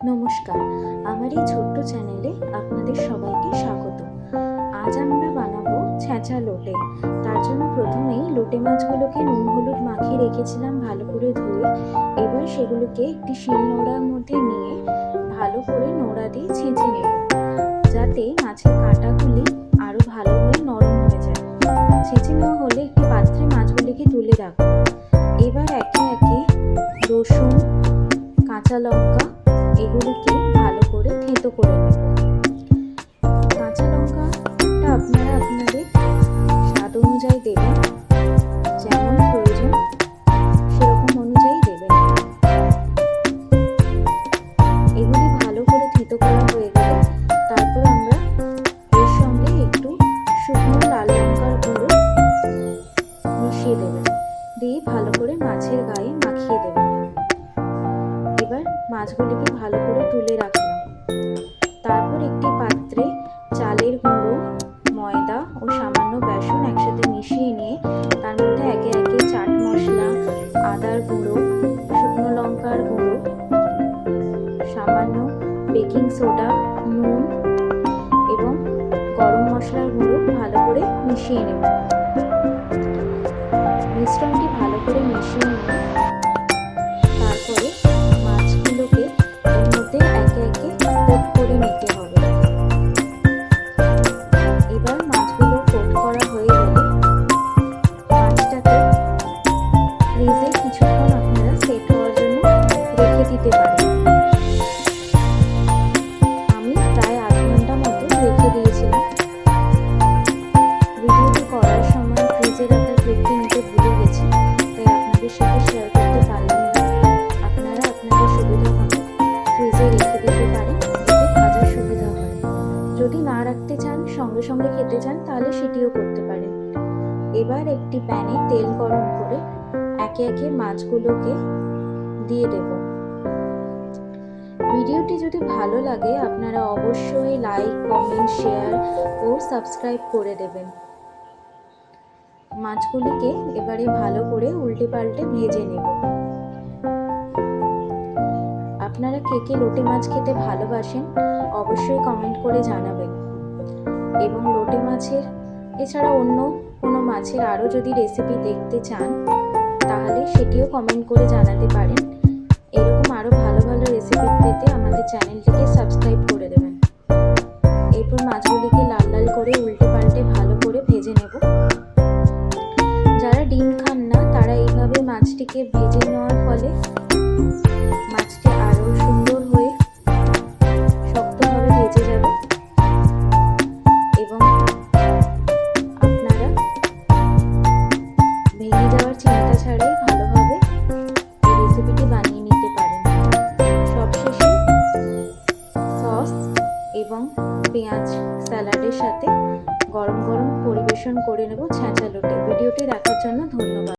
নমস্কার, আমার এই ছোট্ট চ্যানেলে আপনাদের সবাইকে স্বাগত। আজ আমরা বানাবো ছেঁচা লোটে। তার জন্য প্রথমেই লোটে মাছগুলোকে নুন হলুদ মাখিয়ে রেখেছিলাম ভালো করে ধুয়ে। এবার সেগুলোকে একটি শিল নোড়ার মধ্যে নিয়ে ভালো করে নোড়া দিয়ে ছেঁচে নেব, যাতে মাছের কাঁটাগুলি আরো ভালোভাবে নরম হয়ে যায়। ছেঁচে নেওয়া হলে একটি পাত্রে মাছগুলিকে তুলে রাখবো। এবার একে একে রসুন, কাঁচা লঙ্কা এগুলিকে ভালো করে থেঁতো করে নেব। কাঁচা লঙ্কাটা আপনারা আপনাদের স্বাদ অনুযায়ী দেবেন, যেমন প্রয়োজন সেরকম অনুযায়ী দেবেন। এগুলি ভালো করে থেঁতো করা হয়ে গেলে তারপর আমরা এর সঙ্গে একটু শুকনো লাল লঙ্কার গুঁড়ো মিশিয়ে দেবেন, দিয়ে ভালো করে মাছের গায়ে মাখিয়ে দেবেন। এবার মাছগুলিকে ভালো করে তুলে রাখলাম। তারপর একটি পাত্রে চালের গুঁড়ো, ময়দা ও সামান্য বেসন একসাথে মিশিয়ে নিয়ে তার মধ্যে একে একে চাট মশলা, আদার গুঁড়ো, শুকনো লঙ্কার গুঁড়ো, সামান্য বেকিং সোডা, নুন এবং গরম মশলার গুঁড়ো ভালো করে মিশিয়ে নেব। মিশ্রণটি ভালো করে মিশিয়ে নিয়ে তারপরে মাছগুলোকে এর মধ্যে একে একে কোট করে নিতে হবে। এবার মাছগুলো কোট করা হয়ে গেলে মাছটাকে ফ্রিজে কিছুক্ষণ আপনারা সেট হওয়ার জন্য রেখে দিতে পারেন। আমি প্রায় আধ ঘন্টা মতো রেখে দিয়েছিলাম। ভিডিওটি করার সময় ফ্রিজে রাখার ক্লিপটি নিতে ভুলে গেছি, তাই আপনাদের সাথে শেয়ার করতে পারলাম না। আপনারা আপনাদের সুবিধা মতো ফ্রিজে রেখে দিতে পারেন, এতে ভাজার সুবিধা হয়। যদি না রাখতে চান, সঙ্গে সঙ্গে খেতে চান, তাহলে সেটিও করতে পারেন। এবার একটি প্যানে তেল গরম করে একে একে মাছগুলোকে দিয়ে দেব। ভিডিওটি যদি ভালো লাগে আপনারা অবশ্যই লাইক, কমেন্ট, শেয়ার ও সাবস্ক্রাইব করে দেবেন। মাছগুলিকে এবারে ভালো করে উল্টে পাল্টে ভেজে নেব। আপনারা কে কে লোটে মাছ খেতে ভালোবাসেন অবশ্যই কমেন্ট করে জানাবেন। এবং লোটে মাছের এছাড়া অন্য কোনো মাছের আরও যদি রেসিপি দেখতে চান তাহলে সেটিও কমেন্ট করে জানাতে পারেন। এরকম আরও ভালো ভালো রেসিপি পেতে আমাদের চ্যানেলটিকে সাবস্ক্রাইব করে দেবেন। এরপর মাছগুলিকে লাল লাল করে উল্টে পাল্টে ভালো করে ভেজে নেব। যারা ডিম খান না তারা এইভাবে মাছটিকে ভেজে নেওয়ার ফলে মাছটি আরও সুন্দর হয়ে শক্তভাবে ভেজে যাবে এবং আপনারা ভেঙে যাওয়ার চিন্তা ছাড়াই ভালোভাবে এই রেসিপিটি বানিয়ে নিতে পারেন। সবশেষে সস এবং পেঁয়াজ স্যালাডের সাথে গরম গরম পরিবেশন করে নেব ছেঁচা লোটে। ভিডিওটি দেখার জন্য ধন্যবাদ।